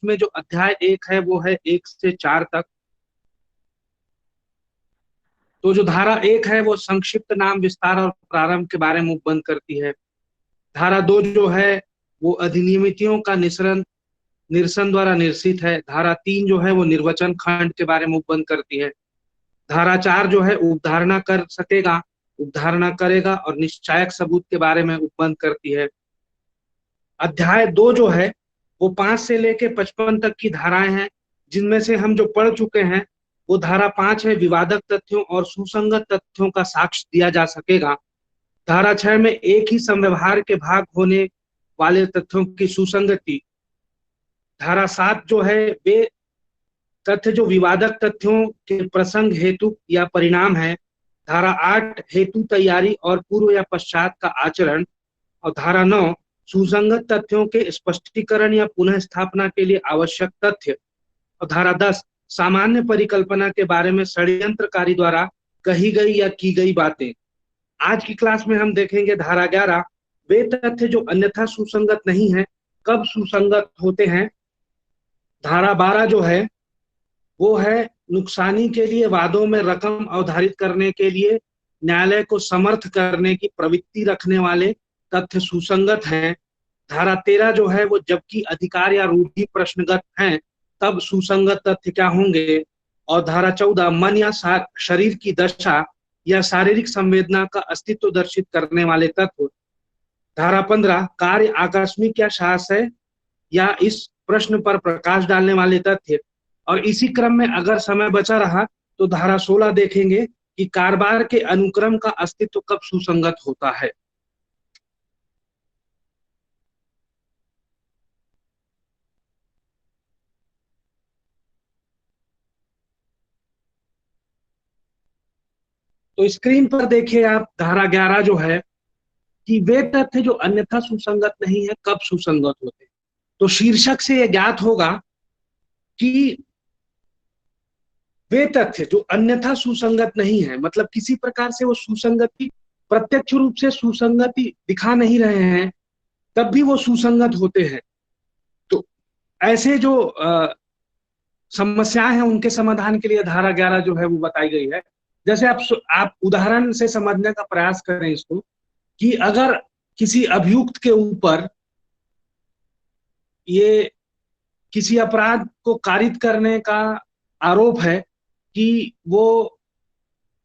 में जो अध्याय 1 है वो है 1 से 4 तक। तो जो धारा 1 है वो संक्षिप्त नाम विस्तार और प्रारंभ के बारे में उपबंध करती है। धारा 2 जो है वो अधिनियमितियों का निरसन द्वारा निर्सित है। धारा 3 जो है वो निर्वचन खंड के बारे में उपबंध करती है। धारा 4 जो है उपधारणा कर सकेगा, उपधारणा करेगा और निश्चायक सबूत के बारे में उपबंध करती है। अध्याय 2 जो है वो 5 से लेके 55 तक की धाराएं हैं, जिनमें से हम जो पढ़ चुके हैं वो धारा 5 है, विवादक तथ्यों और सुसंगत तथ्यों का साक्ष्य दिया जा सकेगा। धारा 6 में एक ही समव्यवहार के भाग होने वाले तथ्यों की सुसंगति। धारा 7 जो है वे तथ्य जो विवादक तथ्यों के प्रसंग हेतु या परिणाम है। धारा 8 हेतु तैयारी और पूर्व या पश्चात का आचरण। और धारा 9 सुसंगत तथ्यों के स्पष्टीकरण या पुनः स्थापना के लिए आवश्यक तथ्य। और धारा 10 सामान्य परिकल्पना के बारे में षड्यंत्रकारी द्वारा कही गई या की गई बातें। आज की क्लास में हम देखेंगे धारा 11 वे तथ्य जो अन्यथा सुसंगत नहीं है, कब सुसंगत होते हैं। धारा 12 जो है वो है नुकसानी के लिए वादों में रकम अवधारित करने के लिए न्यायालय को समर्थ करने की प्रवृत्ति रखने वाले तथ्य सुसंगत हैं। धारा 13 जो है वो जबकि अधिकार या रूढ़ि प्रश्नगत हैं तब सुसंगत तथ्य क्या होंगे। और धारा 14 मन या शरीर की दशा या शारीरिक संवेदना का अस्तित्व दर्शित करने वाले तत्व। धारा 15 कार्य आकस्मिक या शास्त्र या इस प्रश्न पर प्रकाश डालने वाले तथ्य। और इसी क्रम में अगर समय बचा रहा तो धारा 16 देखेंगे कि कारोबार के अनुक्रम का अस्तित्व कब सुसंगत होता है। तो स्क्रीन पर देखिए आप धारा 11 जो है कि वे तथ्य जो अन्यथा सुसंगत नहीं है कब सुसंगत होते हैं। तो शीर्षक से यह ज्ञात होगा कि वे तथ्य जो अन्यथा सुसंगत नहीं है, मतलब किसी प्रकार से वो सुसंगति प्रत्यक्ष रूप से सुसंगति दिखा नहीं रहे हैं, तब भी वो सुसंगत होते हैं। तो ऐसे जो समस्याएं हैं उनके समाधान के लिए धारा 11 जो है वो बताई गई है। जैसे आप उदाहरण से समझने का प्रयास करें इसको, कि अगर किसी अभियुक्त के ऊपर ये किसी अपराध को कारित करने का आरोप है कि वो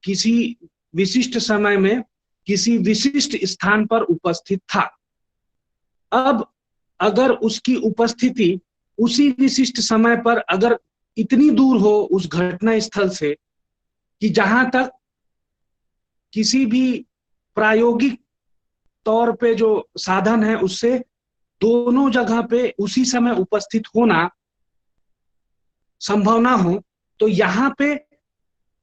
किसी विशिष्ट समय में किसी विशिष्ट स्थान पर उपस्थित था। अब अगर उसकी उपस्थिति उसी विशिष्ट समय पर अगर इतनी दूर हो उस घटना स्थल से कि जहां तक किसी भी प्रायोगिक तौर पे जो साधन है उससे दोनों जगह पे उसी समय उपस्थित होना संभव ना हो, तो यहाँ पे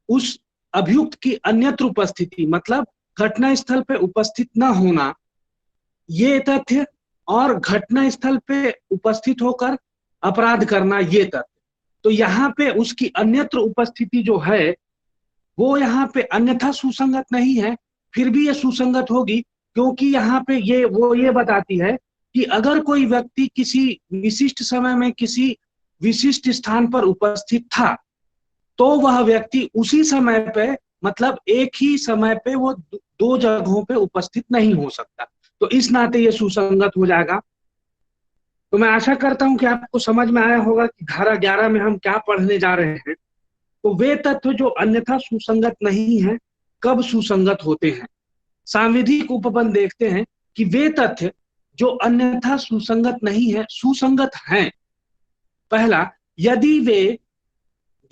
उस अभियुक्त की अन्यत्र उपस्थिति मतलब घटना स्थल पे उपस्थित न होना, ये तथ्य, और घटना स्थल पे उपस्थित होकर अपराध करना, ये तथ्य। तो यहाँ पे उसकी अन्यत्र उपस्थिति जो है वो यहाँ पे अन्यथा सुसंगत नहीं है, फिर भी ये सुसंगत होगी, क्योंकि यहाँ पे ये बताती है कि अगर कोई व्यक्ति किसी विशिष्ट समय में किसी विशिष्ट स्थान पर उपस्थित था तो वह व्यक्ति उसी समय पे मतलब एक ही समय पे वो दो जगहों पे उपस्थित नहीं हो सकता। तो इस नाते ये सुसंगत हो जाएगा। तो मैं आशा करता हूं कि आपको समझ में आया होगा कि धारा 11 में हम क्या पढ़ने जा रहे हैं। तो वे तत्व जो अन्यथा सुसंगत नहीं है कब सुसंगत होते हैं। सांविधिक उपबंध देखते हैं कि वे तथ्य जो अन्यथा सुसंगत नहीं है सुसंगत हैं। पहला, यदि वे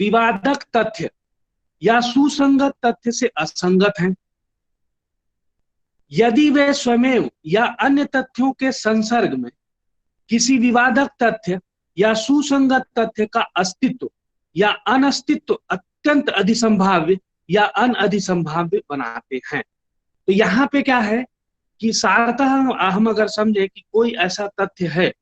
विवादक तथ्य या सुसंगत तथ्य से असंगत हैं, यदि वे स्वयं या अन्य तथ्यों के संसर्ग में किसी विवादक तथ्य या सुसंगत तथ्य का अस्तित्व या अनस्तित्व अत्यंत अधिसंभाव्य या अनअधिसंभाव्य बनाते हैं। तो यहाँ पे क्या है कि सारतः हम अगर समझे कि कोई ऐसा तथ्य है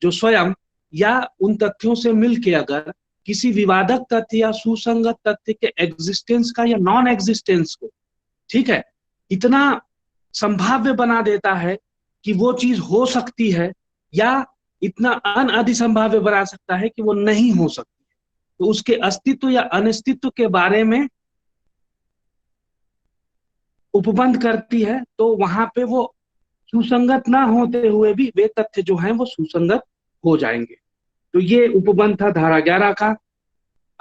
जो स्वयं या उन तथ्यों से मिलके अगर किसी विवादक तथ्य या सुसंगत तथ्य के एग्जिस्टेंस का या नॉन एग्जिस्टेंस को, ठीक है, इतना संभाव्य बना देता है कि वो चीज हो सकती है या इतना अनअधिसंभाव्य बना सकता है कि वो नहीं हो सकती। तो उसके अस्तित्व या अनिस्तित्व के बारे में उपबंध करती है, तो वहां पे वो सुसंगत ना होते हुए भी वे तथ्य जो हैं वो सुसंगत हो जाएंगे। तो ये उपबंध था धारा 11 का।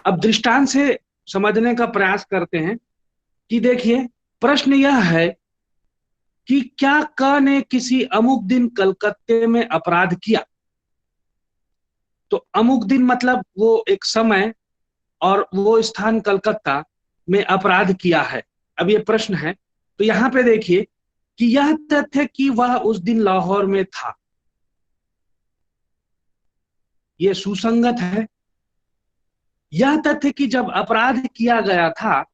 अब दृष्टांत से समझने का प्रयास करते हैं कि देखिए, प्रश्न यह है कि क्या क ने किसी अमुक दिन कलकत्ते में अपराध किया। तो अमुक दिन मतलब वो एक समय और वो स्थान कलकत्ता में अपराध किया है। अब ये प्रश्न है, तो यहां पे देखिए कि यह तथ्य कि वह उस दिन लाहौर में था, ये सुसंगत है। यह तथ्य कि जब अपराध किया गया था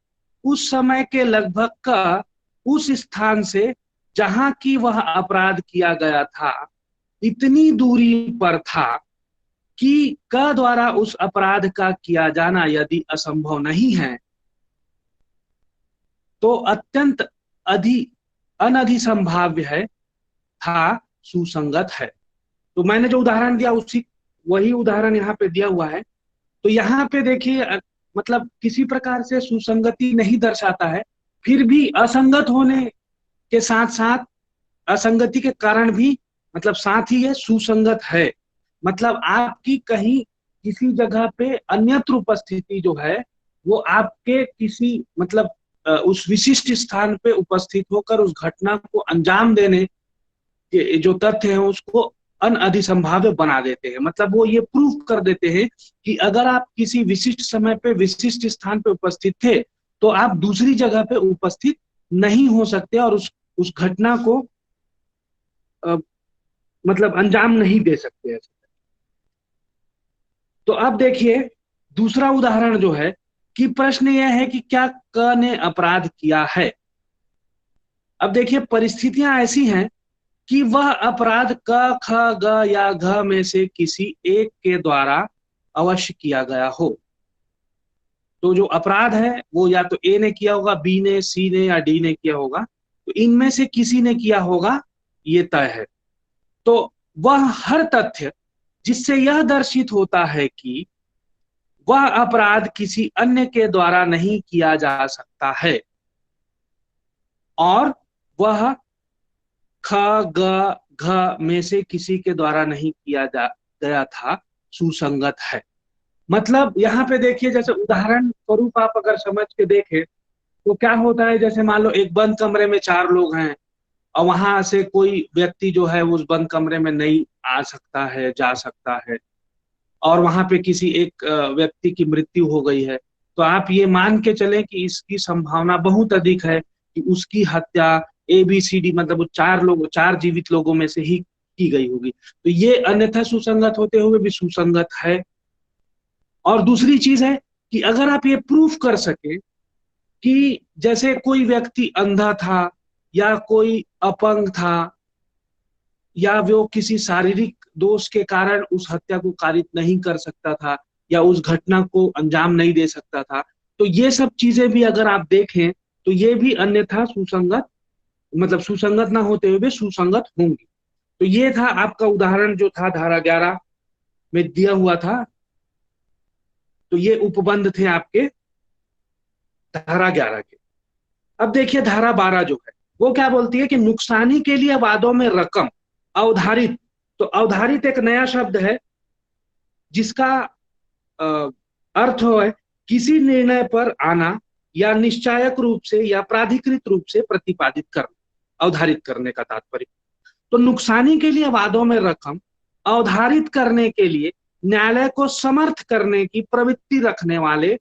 उस समय के लगभग का उस स्थान से जहां की वह अपराध किया गया था इतनी दूरी पर था कि क द्वारा उस अपराध का किया जाना यदि असंभव नहीं है तो अत्यंत अनधिसंभाव्य है, था सुसंगत है। तो मैंने जो उदाहरण दिया उसी वही उदाहरण यहाँ पे दिया हुआ है। तो यहाँ पे देखिए मतलब किसी प्रकार से सुसंगति नहीं दर्शाता है, फिर भी असंगत होने के साथ साथ असंगति के कारण भी मतलब साथ ही ये सुसंगत है। मतलब आपकी कहीं किसी जगह पे अन्यत्र उपस्थिति जो है वो आपके किसी मतलब उस विशिष्ट स्थान पे उपस्थित होकर उस घटना को अंजाम देने के जो तथ्य हैं उसको अनअधिसंभाव्य बना देते हैं। मतलब वो ये प्रूफ कर देते हैं कि अगर आप किसी विशिष्ट समय पे विशिष्ट स्थान पे उपस्थित थे तो आप दूसरी जगह पे उपस्थित नहीं हो सकते और उस घटना को मतलब अंजाम नहीं दे सकते। तो अब देखिए दूसरा उदाहरण जो है कि प्रश्न यह है कि क्या क ने अपराध किया है। अब देखिए परिस्थितियां ऐसी हैं कि वह अपराध क, ख, ग या घ में से किसी एक के द्वारा अवश्य किया गया हो। तो जो अपराध है वो या तो ए ने किया होगा, बी ने, सी ने या डी ने किया होगा। तो इनमें से किसी ने किया होगा, ये तय है। तो वह हर तथ्य जिससे यह दर्शित होता है कि वह अपराध किसी अन्य के द्वारा नहीं किया जा सकता है और वह ख, ग, घ में से किसी के द्वारा नहीं किया गया था, सुसंगत है। मतलब यहाँ पे देखिए जैसे उदाहरण स्वरूप आप अगर समझ के देखें तो क्या होता है, जैसे मान लो एक बंद कमरे में 4 लोग हैं और वहां से कोई व्यक्ति जो है उस बंद कमरे में नहीं आ सकता है, जा सकता है, और वहां पे किसी एक व्यक्ति की मृत्यु हो गई है। तो आप ये मान के चलें कि इसकी संभावना बहुत अधिक है कि उसकी हत्या ABCD मतलब वो 4 जीवित लोगों में से ही की गई होगी। तो ये अन्यथा सुसंगत होते हुए भी सुसंगत है। और दूसरी चीज है कि अगर आप ये प्रूफ कर सके कि जैसे कोई व्यक्ति अंधा था या कोई अपंग था या वो किसी शारीरिक दोष के कारण उस हत्या को कारित नहीं कर सकता था या उस घटना को अंजाम नहीं दे सकता था, तो ये सब चीजें भी अगर आप देखें तो ये भी अन्यथा सुसंगत मतलब सुसंगत ना होते हुए भी सुसंगत होंगी। तो ये था आपका उदाहरण जो था धारा 11 में दिया हुआ था। तो ये उपबंध थे आपके धारा 11 के। अब देखिए धारा 12 जो है वो क्या बोलती है कि नुकसानी के लिए वादों में रकम अवधारित। तो अवधारित एक नया शब्द है जिसका अर्थ है किसी निर्णय पर आना या निश्चायक रूप से या प्राधिकृत रूप से प्रतिपादित करना, अवधारित करने का तात्पर्य। तो नुकसानी के लिए वादों में रकम अवधारित करने के लिए न्यायालय को समर्थ करने की प्रवृत्ति रखने वाले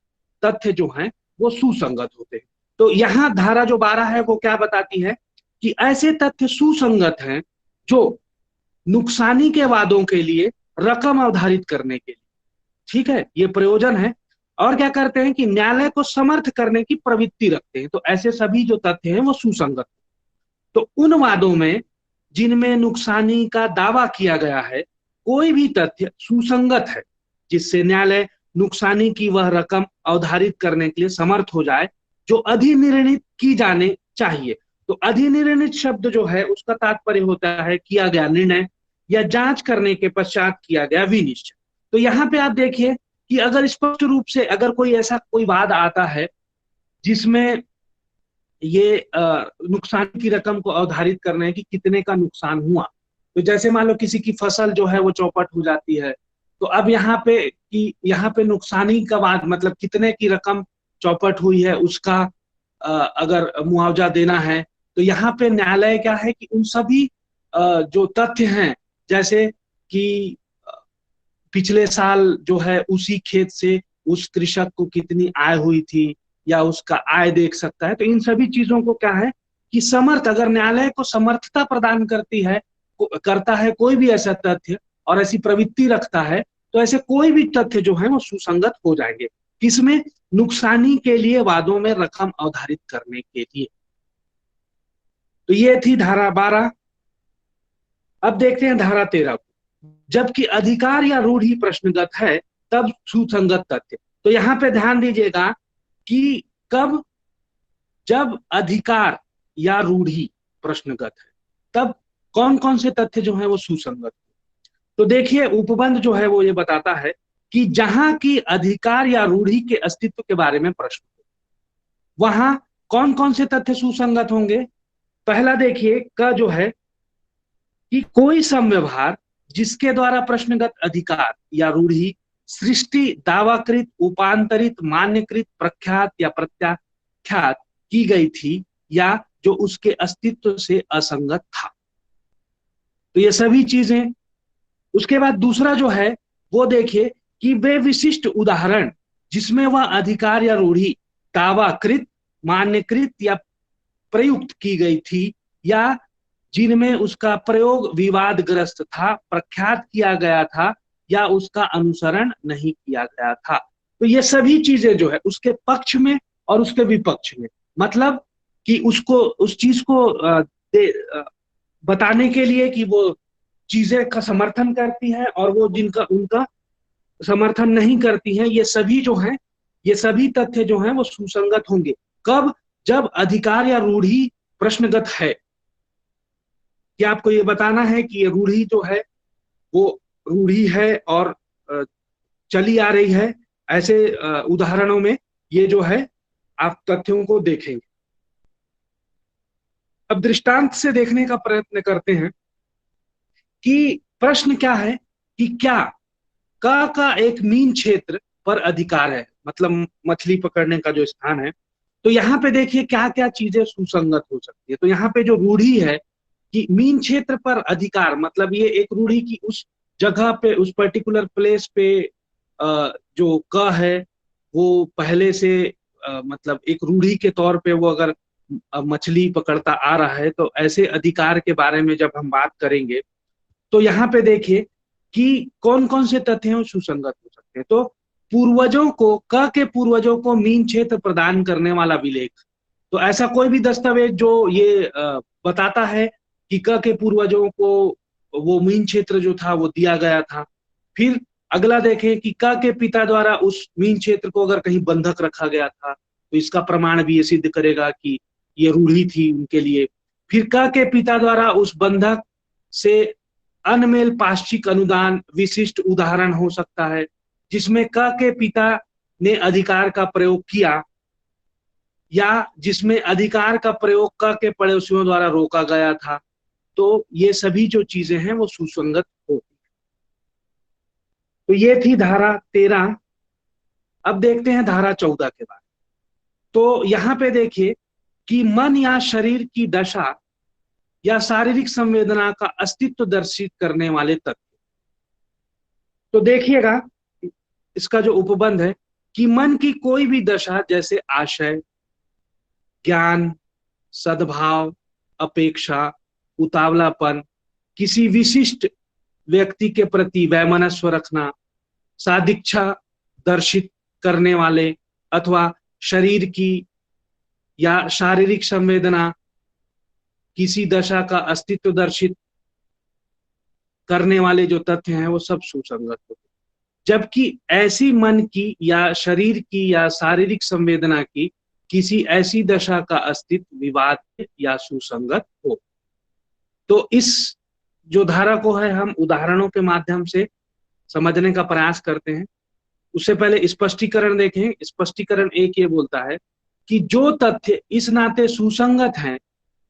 तथ्य जो हैं वो सुसंगत होते हैं। तो यहाँ धारा जो 12 है वो क्या बताती है कि ऐसे तथ्य सुसंगत हैं जो नुकसानी के वादों के लिए रकम अवधारित करने के लिए, ठीक है, ये प्रयोजन है, और क्या करते हैं कि न्यायालय को समर्थ करने की प्रवृत्ति रखते हैं। तो ऐसे सभी जो तथ्य हैं वो सुसंगत। तो उन वादों में जिनमें नुकसानी का दावा किया गया है कोई भी तथ्य सुसंगत है जिससे न्यायालय नुकसानी की वह रकम अवधारित करने के लिए समर्थ हो जाए जो अधिनिर्णित की जाने चाहिए। तो अधिनिर्णित शब्द जो है उसका तात्पर्य होता है किया गया निर्णय या जांच करने के पश्चात किया गया विनिश्चय। तो यहाँ पे आप देखिए कि अगर स्पष्ट रूप से अगर कोई ऐसा कोई वाद आता है जिसमें ये नुकसान की रकम को अवधारित करना है कि कितने का नुकसान हुआ, तो जैसे मान लो किसी की फसल जो है वो चौपट हो जाती है, तो अब यहाँ पे नुकसानी का वाद मतलब कितने की रकम चौपट हुई है उसका अगर मुआवजा देना है, तो यहाँ पे न्यायालय क्या है कि उन सभी जो तथ्य हैं, जैसे कि पिछले साल जो है उसी खेत से उस कृषक को कितनी आय हुई थी या उसका आय देख सकता है, तो इन सभी चीजों को क्या है कि समर्थ अगर न्यायालय को समर्थता प्रदान करता है कोई भी ऐसा तथ्य और ऐसी प्रवृत्ति रखता है, तो ऐसे कोई भी तथ्य जो है वो सुसंगत हो जाएंगे। किसमें? नुकसानी के लिए वादों में रकम अवधारित करने के लिए। तो ये थी धारा 12। अब देखते हैं धारा 13 को। जबकि अधिकार या रूढ़ी प्रश्नगत है तब सुसंगत तथ्य। तो यहाँ पे ध्यान दीजिएगा कि कब, जब अधिकार या रूढ़ी प्रश्नगत है तब कौन कौन से तथ्य जो है वो सुसंगत। तो देखिए उपबंध जो है वो ये बताता है कि जहां की अधिकार या रूढ़ी के अस्तित्व के बारे में प्रश्न हो, वहां कौन कौन से तथ्य सुसंगत होंगे। पहला देखिए क जो है कि कोई समव्यवहार जिसके द्वारा प्रश्नगत अधिकार या रूढ़ी सृष्टि दावाकृत उपांतरित मान्यकृत प्रख्यात या प्रत्याख्यात की गई थी या जो उसके अस्तित्व से असंगत था। तो ये सभी चीजें। उसके बाद दूसरा जो है वो देखिए कि वे विशिष्ट उदाहरण जिसमें वह अधिकार या रूढ़ी दावाकृत मान्यकृत या प्रयुक्त की गई थी या जिनमें उसका प्रयोग विवादग्रस्त था, प्रख्यात किया गया था या उसका अनुसरण नहीं किया गया था। तो ये सभी चीजें जो है उसके पक्ष में और उसके विपक्ष में, मतलब कि उसको उस चीज को बताने के लिए कि वो चीजें का समर्थन करती है और वो जिनका उनका समर्थन नहीं करती हैं, ये सभी जो हैं, ये सभी तथ्य जो हैं वो सुसंगत होंगे। कब? जब अधिकार या रूढ़ी प्रश्नगत है। कि आपको ये बताना है कि ये रूढ़ी जो है वो रूढ़ी है और चली आ रही है। ऐसे उदाहरणों में ये जो है आप तथ्यों को देखेंगे। अब दृष्टांत से देखने का प्रयत्न करते हैं कि प्रश्न क्या है कि क्या का एक मीन क्षेत्र पर अधिकार है, मतलब मछली पकड़ने का जो स्थान है। तो यहाँ पे देखिए क्या क्या चीजें सुसंगत हो सकती है। तो यहाँ पे जो रूढ़ी है कि मीन क्षेत्र पर अधिकार, मतलब ये एक रूढ़ी की उस जगह पे उस पर्टिकुलर प्लेस पे जो क है वो पहले से मतलब एक रूढ़ी के तौर पे वो अगर मछली पकड़ता आ रहा है, तो ऐसे अधिकार के बारे में जब हम बात करेंगे तो यहाँ पे देखिए कि कौन कौन से तथ्य सुसंगत हो सकते हैं। तो पूर्वजों को, क के पूर्वजों को मीन क्षेत्र प्रदान करने वाला विलेख। तो ऐसा कोई भी दस्तावेज जो ये बताता है कि क के पूर्वजों को वो मीन क्षेत्र जो था वो दिया गया था। फिर अगला देखें कि क के पिता द्वारा उस मीन क्षेत्र को अगर कहीं बंधक रखा गया था, तो इसका प्रमाण भी ये सिद्ध करेगा कि ये रूढ़ी थी उनके लिए। फिर क के पिता द्वारा उस बंधक से अनमेल पाश्चिक अनुदान विशिष्ट उदाहरण हो सकता है, जिसमें क के पिता ने अधिकार का प्रयोग किया या जिसमें अधिकार का प्रयोग क के पड़ोसियों द्वारा रोका गया था। तो ये सभी जो चीजें हैं वो सुसंगत होती है। तो ये थी धारा 13। अब देखते हैं धारा 14 के बाद। तो यहाँ पे देखिए कि मन या शरीर की दशा या शारीरिक संवेदना का अस्तित्व दर्शित करने वाले तथ्य। तो देखिएगा इसका जो उपबंध है कि मन की कोई भी दशा जैसे आशय, ज्ञान, सद्भाव, अपेक्षा, उतावलापन, किसी विशिष्ट व्यक्ति के प्रति वैमनस्य रखना, सादिच्छा दर्शित करने वाले अथवा शरीर की या शारीरिक संवेदना किसी दशा का अस्तित्व दर्शित करने वाले जो तथ्य हैं वो सब सुसंगत होते हैं। जबकि ऐसी मन की या शरीर की या शारीरिक संवेदना की किसी ऐसी दशा का अस्तित्व विवाद या सुसंगत हो। तो इस जो धारा को है हम उदाहरणों के माध्यम से समझने का प्रयास करते हैं। उससे पहले स्पष्टीकरण देखें। स्पष्टीकरण एक ये बोलता है कि जो तथ्य इस नाते सुसंगत हैं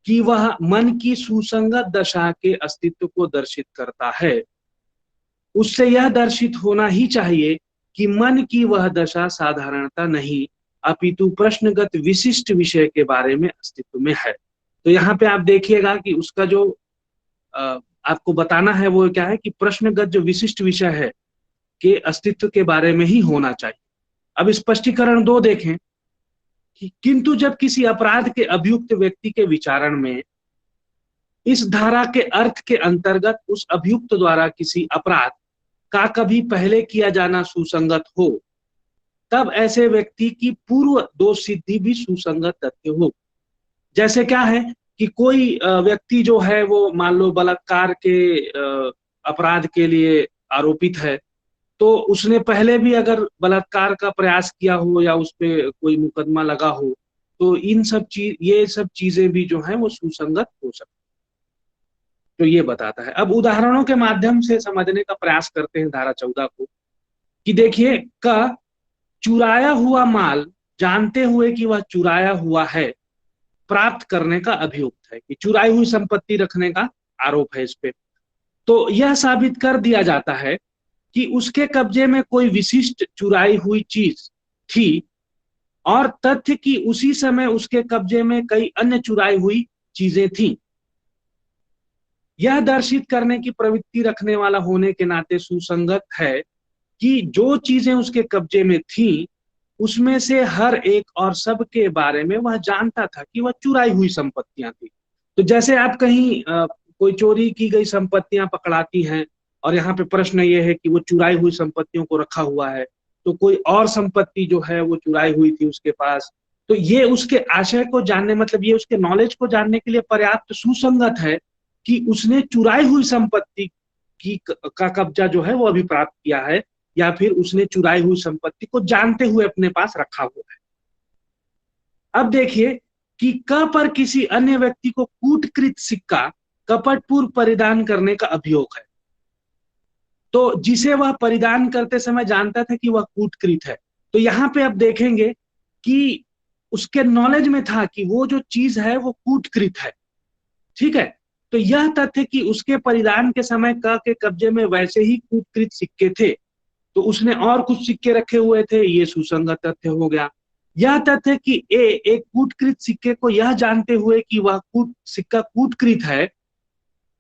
कि वह मन की सुसंगत दशा के अस्तित्व को दर्शित करता है, उससे यह दर्शित होना ही चाहिए कि मन की वह दशा साधारणता नहीं अपितु प्रश्नगत विशिष्ट विषय के बारे में अस्तित्व में है। तो यहाँ पे आप देखिएगा कि उसका जो आपको बताना है वो क्या है कि प्रश्नगत जो विशिष्ट विषय है के अस्तित्व के बारे में ही होना चाहिए। अब स्पष्टीकरण 2 देखें कि किंतु जब किसी अपराध के अभियुक्त व्यक्ति के विचारण में इस धारा के अर्थ के अंतर्गत उस अभियुक्त द्वारा किसी अपराध का कभी पहले किया जाना सुसंगत हो, तब ऐसे व्यक्ति की पूर्व दोष सिद्धि भी सुसंगत तथ्य हो। जैसे क्या है कि कोई व्यक्ति जो है वो मान लो बलात्कार के अपराध के लिए आरोपित है, तो उसने पहले भी अगर बलात्कार का प्रयास किया हो या उस पे कोई मुकदमा लगा हो, तो ये सब चीजें भी जो है वो सुसंगत हो सकती। तो ये बताता है। अब उदाहरणों के माध्यम से समझने का प्रयास करते हैं धारा 14 को, कि देखिए क चुराया हुआ माल जानते हुए कि वह चुराया हुआ है प्राप्त करने का अभियुक्त है, कि चुराई हुई संपत्ति रखने का आरोप है इस पे। तो यह साबित कर दिया जाता है कि उसके कब्जे में कोई विशिष्ट चुराई हुई चीज थी और तथ्य कि उसी समय उसके कब्जे में कई अन्य चुराई हुई चीजें थीं। यह दर्शित करने की प्रवृत्ति रखने वाला होने के नाते सुसंगत है कि जो चीजें उसके कब्जे में थीं उसमें से हर एक और सब के बारे में वह जानता था कि वह चुराई हुई संपत्तियां थी। तो जैसे आप कहीं कोई चोरी की गई संपत्तियां पकड़ाती हैं और यहाँ पे प्रश्न ये है कि वो चुराई हुई संपत्तियों को रखा हुआ है, तो कोई और संपत्ति जो है वो चुराई हुई थी उसके पास, तो ये उसके आशय को जानने, मतलब ये उसके नॉलेज को जानने के लिए पर्याप्त सुसंगत है कि उसने चुराई हुई संपत्ति का कब्जा जो है वो अभी प्राप्त किया है, या फिर उसने चुराई हुई संपत्ति को जानते हुए अपने पास रखा हुआ है। अब देखिए कि क पर किसी अन्य व्यक्ति को कूटकृत सिक्का कपटपूर्व परिधान करने का अभियोग है, तो जिसे वह परिधान करते समय जानता था कि वह कूटकृत है। तो यहाँ पे अब देखेंगे कि उसके नॉलेज में था कि वो जो चीज है वो कूटकृत है, ठीक है। तो यह तथ्य कि उसके परिधान के समय क के कब्जे में वैसे ही कूटकृत सिक्के थे, तो उसने और कुछ सिक्के रखे हुए थे, ये सुसंगत तथ्य हो गया। यह तथ्य कि ए एक कूटकृत सिक्के को यह जानते हुए कि वह सिक्का कूटकृत है,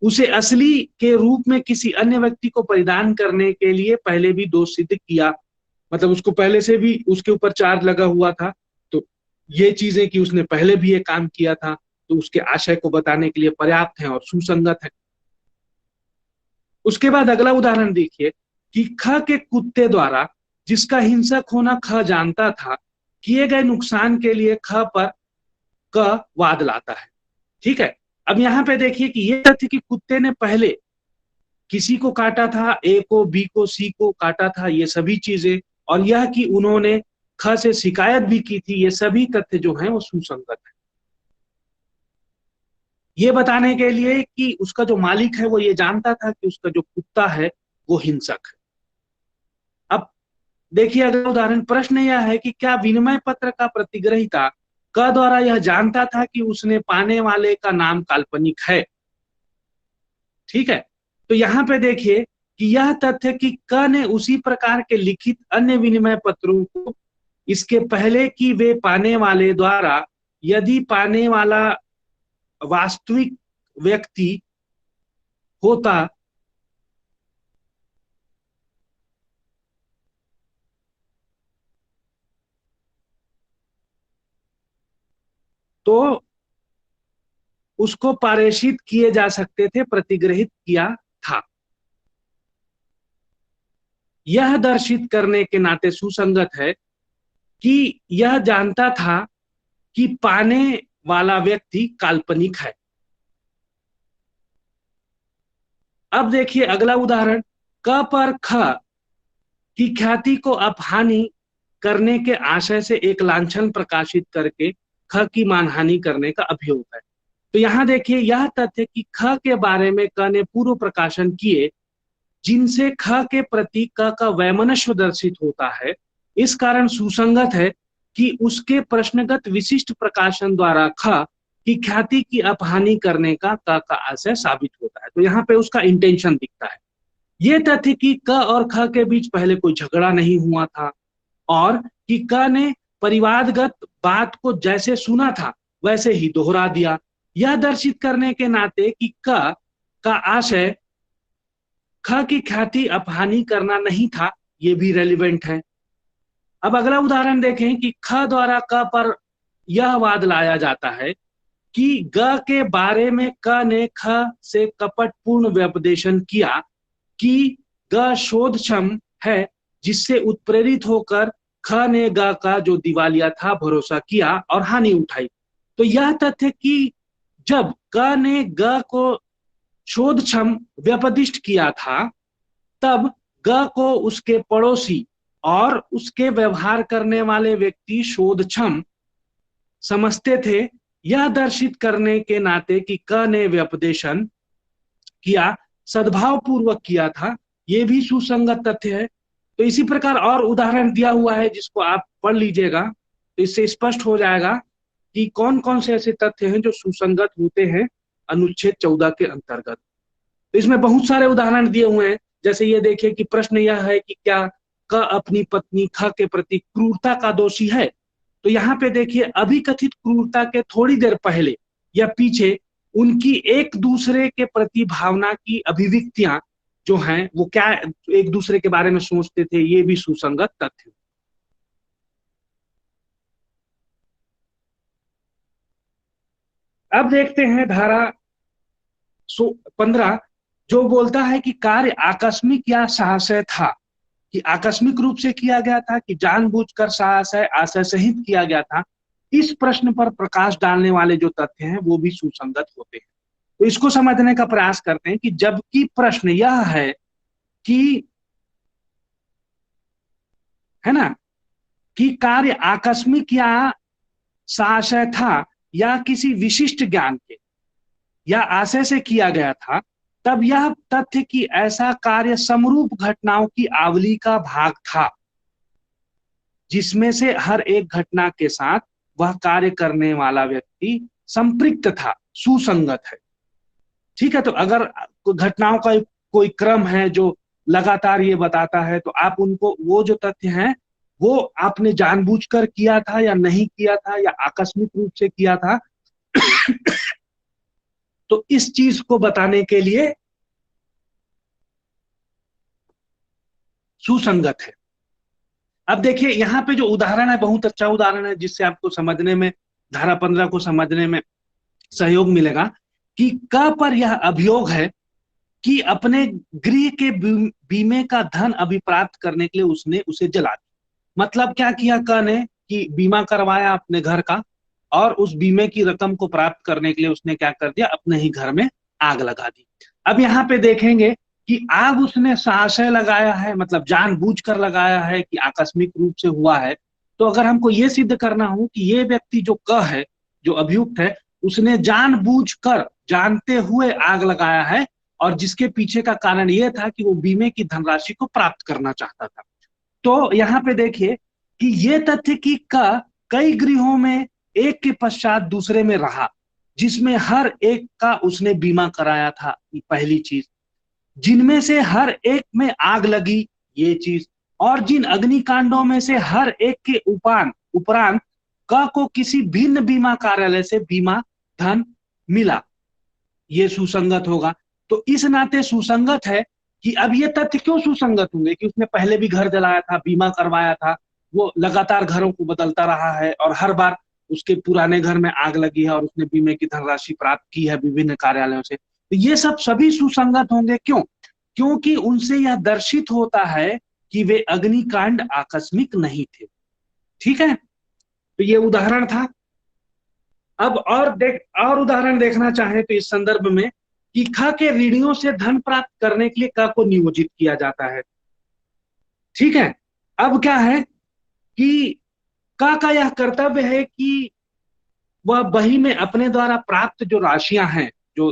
उसे असली के रूप में किसी अन्य व्यक्ति को परिधान करने के लिए पहले भी दोष सिद्ध किया, मतलब उसको पहले से भी उसके ऊपर चार्ज लगा हुआ था, तो ये चीजें कि उसने पहले भी ये काम किया था, तो उसके आशय को बताने के लिए पर्याप्त है और सुसंगत है। उसके बाद अगला उदाहरण देखिए कि ख के कुत्ते द्वारा जिसका हिंसक होना ख जानता था, किए गए नुकसान के लिए ख पर क वाद लाता है, ठीक है। अब यहाँ पे देखिए कि ये तथ्य कि कुत्ते ने पहले किसी को काटा था, ए को, बी को, सी को काटा था, ये सभी चीजें, और यह कि उन्होंने ख से शिकायत भी की थी, ये सभी तथ्य जो हैं वो सुसंगत है। ये बताने के लिए कि उसका जो मालिक है वो ये जानता था कि उसका जो कुत्ता है वो हिंसक है। अब देखिए अगला उदाहरण, प्रश्न यह है कि क्या विनिमय पत्र का प्रतिग्रहिता क द्वारा यह जानता था कि उसने पाने वाले का नाम काल्पनिक है, ठीक है। तो यहाँ पे देखिए कि यह तथ्य कि क ने उसी प्रकार के लिखित अन्य विनिमय पत्रों को इसके पहले कि वे पाने वाले द्वारा, यदि पाने वाला वास्तविक व्यक्ति होता तो उसको पारेषित किए जा सकते थे, प्रतिग्रहित किया था। यह दर्शित करने के नाते सुसंगत है कि यह जानता था कि पाने वाला व्यक्ति काल्पनिक है। अब देखिए अगला उदाहरण, क पर ख की ख्याति को अपहानि करने के आशय से एक लांछन प्रकाशित करके ख की मानहानि करने का अभियोग है। तो यहाँ देखिए यह तथ्य कि ख के बारे में क ने पूर्व प्रकाशन किए, जिनसे ख के प्रति क का वैमनस्व दर्शित होता है, इस कारण सुसंगत है कि उसके प्रश्नगत विशिष्ट प्रकाशन द्वारा ख की ख्याति की अपहानि करने का क का आशय साबित होता है। तो यहाँ पे उसका इंटेंशन दिखता है। ये तथ्य कि क और ख के बीच पहले कोई झगड़ा नहीं हुआ था और कि क ने परिवादगत बात को जैसे सुना था वैसे ही दोहरा दिया, यह दर्शित करने के नाते कि क का आशय ख की ख्याति अपहानि करना नहीं था, ये भी रेलिवेंट है। अब अगला उदाहरण देखें कि ख द्वारा क पर यह वाद लाया जाता है कि ग के बारे में क ने ख से कपटपूर्ण व्यपदेशन किया कि ग शोधक्षम है, जिससे उत्प्रेरित होकर ख ने ग का जो दिवालिया था भरोसा किया और हानि उठाई। तो यह तथ्य कि जब क ने ग को शोधक्षम व्यपदिष्ट किया था, तब ग को उसके पड़ोसी और उसके व्यवहार करने वाले व्यक्ति शोधक्षम समझते थे, यह दर्शित करने के नाते कि क ने व्यपदेशन किया सद्भाव पूर्वक किया था, ये भी सुसंगत तथ्य है। तो इसी प्रकार और उदाहरण दिया हुआ है जिसको आप पढ़ लीजिएगा, तो इससे स्पष्ट हो जाएगा कि कौन कौन से ऐसे तथ्य हैं जो सुसंगत होते हैं अनुच्छेद 14 के अंतर्गत। तो इसमें बहुत सारे उदाहरण दिए हुए हैं। जैसे ये देखिए कि प्रश्न यह है कि क्या क अपनी पत्नी ख के प्रति क्रूरता का दोषी है। तो यहाँ पे देखिए अभी कथित क्रूरता के थोड़ी देर पहले या पीछे उनकी एक दूसरे के प्रति भावना की अभिव्यक्तियां जो हैं वो क्या एक दूसरे के बारे में सोचते थे, ये भी सुसंगत तथ्य। अब देखते हैं धारा 15 जो बोलता है कि कार्य आकस्मिक या साहस्य था, कि आकस्मिक रूप से किया गया था कि जानबूझकर साहस्य आशय सहित किया गया था। इस प्रश्न पर प्रकाश डालने वाले जो तथ्य हैं वो भी सुसंगत होते हैं। तो इसको समझने का प्रयास करते हैं कि जबकि प्रश्न यह है कि है ना कि कार्य आकस्मिक या साहस्य था या किसी विशिष्ट ज्ञान के या आशय से किया गया था, तब यह तथ्य कि ऐसा कार्य समरूप घटनाओं की आवली का भाग था, जिसमें से हर एक घटना के साथ वह कार्य करने वाला व्यक्ति संपृक्त था, सुसंगत है। ठीक है, तो अगर घटनाओं का कोई क्रम है जो लगातार ये बताता है, तो आप उनको वो जो तथ्य हैं वो आपने जानबूझकर किया था या नहीं किया था या आकस्मिक रूप से किया था, तो इस चीज को बताने के लिए सुसंगत है। अब देखिए यहाँ पे जो उदाहरण है बहुत अच्छा उदाहरण है जिससे आपको समझने में, धारा 15 को समझने में सहयोग मिलेगा कि क पर यह अभियोग है कि अपने गृह के बीमे का धन अभिप्राप्त करने के लिए उसने उसे जला दिया। मतलब क्या किया क ने कि बीमा करवाया अपने घर का और उस बीमे की रकम को प्राप्त करने के लिए उसने क्या कर दिया, अपने ही घर में आग लगा दी। अब यहाँ पे देखेंगे कि आग उसने साहस्य लगाया है, मतलब जानबूझकर लगाया है कि आकस्मिक रूप से हुआ है। तो अगर हमको ये सिद्ध करना हो कि ये व्यक्ति जो क है, जो अभियुक्त है, उसने जानबूझकर जानते हुए आग लगाया है और जिसके पीछे का कारण ये था कि वो बीमे की धनराशि को प्राप्त करना चाहता था। तो यहाँ पे देखिए कि ये तथ्य कि क कई गृहों में एक के पश्चात दूसरे में रहा, जिसमें हर एक का उसने बीमा कराया था, पहली चीज। जिनमें से हर एक में आग लगी, ये चीज। और जिन अग्निकांडों में से हर एक के उपरांत क को किसी भिन्न बीमा कार्यालय से बीमा धन मिला, ये सुसंगत होगा। तो इस नाते सुसंगत है कि अब ये तथ्य क्यों सुसंगत होंगे कि उसने पहले भी घर जलाया था, बीमा करवाया था, वो लगातार घरों को बदलता रहा है और हर बार उसके पुराने घर में आग लगी है और उसने बीमे की धनराशि प्राप्त की है विभिन्न कार्यालयों से। तो ये सब सभी सुसंगत होंगे। क्यों? क्योंकि उनसे यह दर्शित होता है कि वे अग्निकांड आकस्मिक नहीं थे। ठीक है, तो ये उदाहरण था। अब और उदाहरण देखना चाहें तो इस संदर्भ में कि ख के ऋणियों से धन प्राप्त करने के लिए क को नियोजित किया जाता है। ठीक है, अब क्या है कि क का यह कर्तव्य है कि वह बही में अपने द्वारा प्राप्त जो राशियां हैं, जो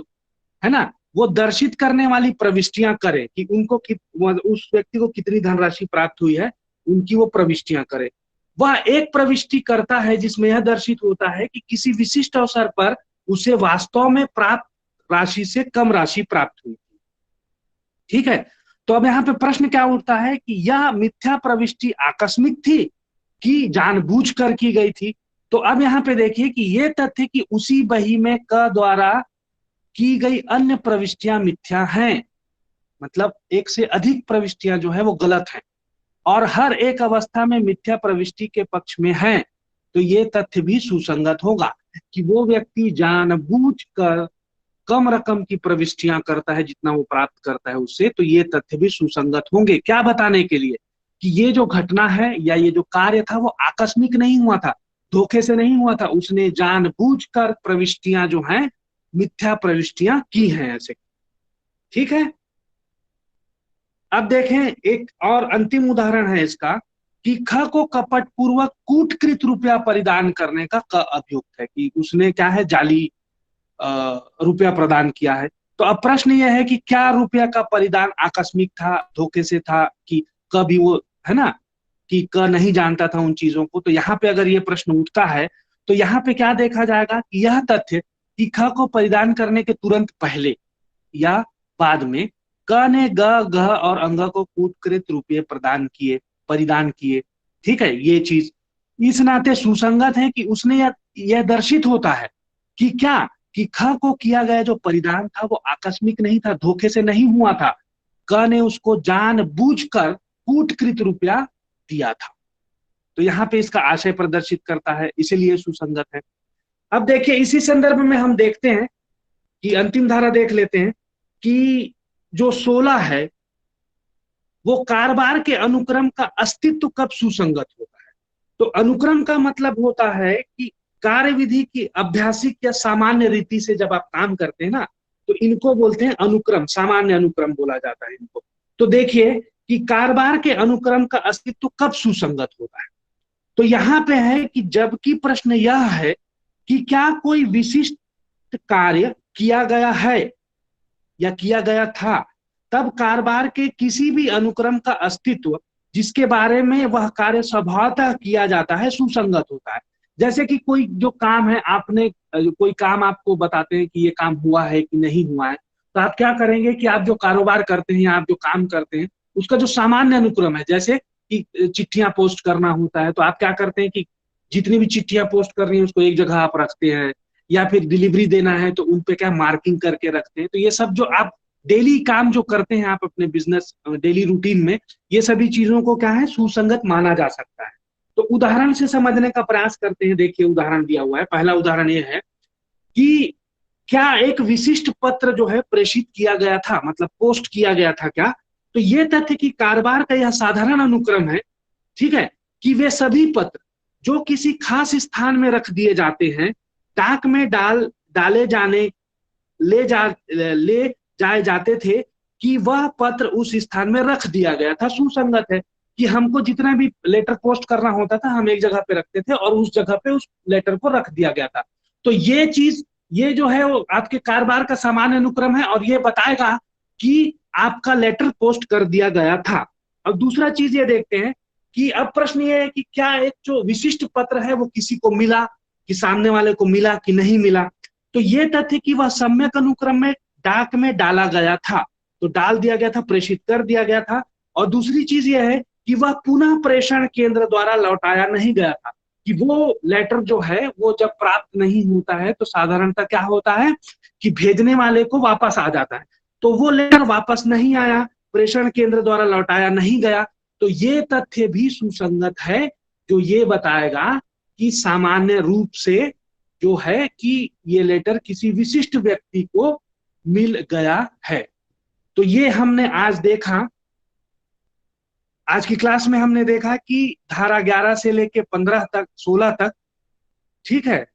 है ना, वो दर्शित करने वाली प्रविष्टियां करे कि उनको उस व्यक्ति को कितनी धनराशि प्राप्त हुई है, उनकी वो प्रविष्टियां करे। वह एक प्रविष्टि करता है जिसमें यह दर्शित होता है कि किसी विशिष्ट अवसर पर उसे वास्तव में प्राप्त राशि से कम राशि प्राप्त हुई। ठीक है, तो अब यहाँ पे प्रश्न क्या उठता है कि यह मिथ्या प्रविष्टि आकस्मिक थी कि जानबूझकर की गई थी। तो अब यहाँ पे देखिए कि ये तथ्य कि उसी बही में क द्वारा की गई अन्य प्रविष्टियां मिथ्या हैं, मतलब एक से अधिक प्रविष्टियां जो है वो गलत हैं और हर एक अवस्था में मिथ्या प्रविष्टि के पक्ष में है, तो ये तथ्य भी सुसंगत होगा कि वो व्यक्ति जानबूझकर कम रकम की प्रविष्टियां करता है जितना वो प्राप्त करता है उससे, तो ये तथ्य भी सुसंगत होंगे। क्या बताने के लिए कि ये जो घटना है या ये जो कार्य था वो आकस्मिक नहीं हुआ था, धोखे से नहीं हुआ था, उसने जानबूझकर प्रविष्टियां जो हैं मिथ्या प्रविष्टियां की हैं ऐसे। ठीक है, अब देखें एक और अंतिम उदाहरण है इसका कि ख को कपट पूर्वक कूटकृत रुपया परिधान करने का क अभियुक्त है, कि उसने क्या है जाली रुपया प्रदान किया है। तो अब प्रश्न यह है कि क्या रुपया का परिधान आकस्मिक था, धोखे से था, कि कभी वो है ना कि क नहीं जानता था उन चीजों को। तो यहाँ पे अगर ये प्रश्न उठता है तो यहाँ पे क्या देखा जाएगा कि यह तथ्य कि ख को परिधान करने के तुरंत पहले या बाद में क ने ग घ और अंग को कूटकृत रुपये प्रदान किए, परिधान किए। ठीक है, ये चीज इस नाते सुसंगत है कि उसने यह दर्शित होता है कि क्या कि ख को किया गया जो परिधान था वो आकस्मिक नहीं था, धोखे से नहीं हुआ था, क ने उसको जानबूझकर कूटकृत रुपया दिया था। तो यहाँ पे इसका आशय प्रदर्शित करता है, इसीलिए सुसंगत है। अब देखिए इसी संदर्भ में हम देखते हैं कि अंतिम धारा देख लेते हैं कि जो 16 है वो कारोबार के अनुक्रम का अस्तित्व कब सुसंगत होता है। तो अनुक्रम का मतलब होता है कि कार्यविधि की अभ्यासिक या सामान्य रीति से जब आप काम करते हैं ना, तो इनको बोलते हैं अनुक्रम, सामान्य अनुक्रम बोला जाता है इनको। तो देखिए कि कारोबार के अनुक्रम का अस्तित्व कब सुसंगत होता है। तो यहाँ पे है कि जबकि प्रश्न यह है कि क्या कोई विशिष्ट कार्य किया गया है या किया गया था, तब कारोबार के किसी भी अनुक्रम का अस्तित्व जिसके बारे में वह कार्य स्वभावतः किया जाता है सुसंगत होता है। जैसे कि कोई जो काम है, आपने कोई काम आपको बताते हैं कि ये काम हुआ है कि नहीं हुआ है, तो आप क्या करेंगे कि आप जो कारोबार करते हैं या आप जो काम करते हैं उसका जो सामान्य अनुक्रम है, जैसे कि चिट्ठियां पोस्ट करना होता है, तो आप क्या करते हैं कि जितनी भी चिट्ठियां पोस्ट कर रही है उसको एक जगह आप रखते हैं, या फिर डिलीवरी देना है तो उन पे क्या मार्किंग करके रखते हैं। तो ये सब जो आप डेली काम जो करते हैं आप अपने बिजनेस डेली रूटीन में, ये सभी चीजों को क्या है सुसंगत माना जा सकता है। तो उदाहरण से समझने का प्रयास करते हैं। देखिए उदाहरण दिया हुआ है, पहला उदाहरण ये है कि क्या एक विशिष्ट पत्र जो है प्रेषित किया गया था, मतलब पोस्ट किया गया था क्या। तो ये तथ्य कि कारोबार का यह साधारण अनुक्रम है, ठीक है, कि वे सभी पत्र जो किसी खास स्थान में रख दिए जाते हैं, डाक में डाले जाने ले जाए जाते थे, कि वह पत्र उस स्थान में रख दिया गया था सुसंगत है। कि हमको जितना भी लेटर पोस्ट करना होता था हम एक जगह पे रखते थे और उस जगह पे उस लेटर को रख दिया गया था। तो ये चीज, ये जो है वो आपके कारोबार का सामान्य अनुक्रम है और ये बताएगा कि आपका लेटर पोस्ट कर दिया गया था। अब दूसरा चीज ये देखते हैं कि अब प्रश्न ये है कि क्या एक जो विशिष्ट पत्र है वो किसी को मिला, कि सामने वाले को मिला कि नहीं मिला। तो ये तथ्य कि वह सम्यक अनुक्रम में डाक में डाला गया था, तो डाल दिया गया था, प्रेषित कर दिया गया था। और दूसरी चीज यह है कि वह पुनः प्रेषण केंद्र द्वारा लौटाया नहीं गया था, कि वो लेटर जो है वो जब प्राप्त नहीं होता है तो साधारणतः क्या होता है कि भेजने वाले को वापस आ जाता है, तो वो लेटर वापस नहीं आया, प्रेषण केंद्र द्वारा लौटाया नहीं गया। तो ये तथ्य भी सुसंगत है, जो ये बताएगा कि सामान्य रूप से जो है कि ये लेटर किसी विशिष्ट व्यक्ति को मिल गया है। तो ये हमने आज देखा, आज की क्लास में हमने देखा कि धारा 11 से लेके 15 तक, 16 तक, ठीक है।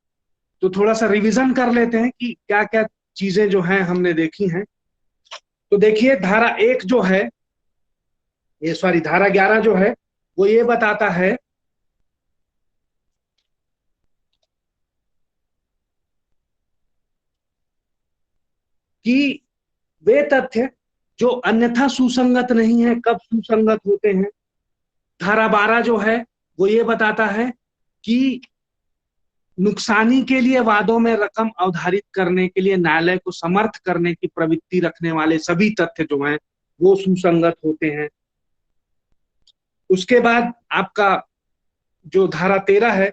तो थोड़ा सा रिवीजन कर लेते हैं कि क्या क्या चीजें जो हैं हमने देखी हैं। तो देखिए धारा 1 जो है, ये सॉरी धारा 11 जो है वो ये बताता है कि वे तथ्य जो अन्यथा सुसंगत नहीं है कब सुसंगत होते हैं। धारा 12 जो है वो ये बताता है कि नुकसानी के लिए वादों में रकम अवधारित करने के लिए न्यायालय को समर्थ करने की प्रवृत्ति रखने वाले सभी तथ्य जो हैं वो सुसंगत होते हैं। उसके बाद आपका जो धारा 13 है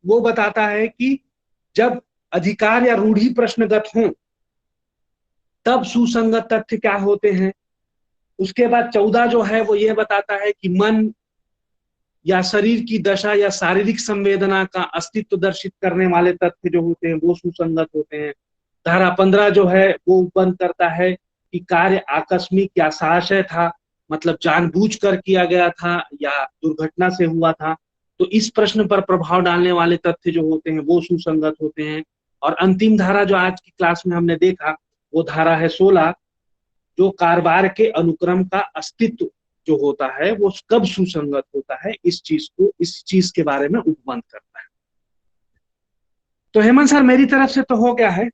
वो बताता है कि जब अधिकार या रूढ़ि प्रश्नगत हो तब सुसंगत तथ्य क्या होते हैं। उसके बाद 14 जो है वो ये बताता है कि मन या शरीर की दशा या शारीरिक संवेदना का अस्तित्व दर्शित करने वाले तथ्य जो होते हैं वो सुसंगत होते हैं। धारा 15 जो है वो बंद करता है कि कार्य आकस्मिक या साहस्य था, मतलब जानबूझकर किया गया था या दुर्घटना से हुआ था, तो इस प्रश्न पर प्रभाव डालने वाले तथ्य जो होते हैं वो सुसंगत होते हैं। और अंतिम धारा जो आज की क्लास में हमने देखा वो धारा है 16, जो कारोबार के अनुक्रम का अस्तित्व जो होता है वो कब सुसंगत होता है, इस चीज के बारे में उपबंध करता है। तो हेमंत सर मेरी तरफ से तो हो गया है।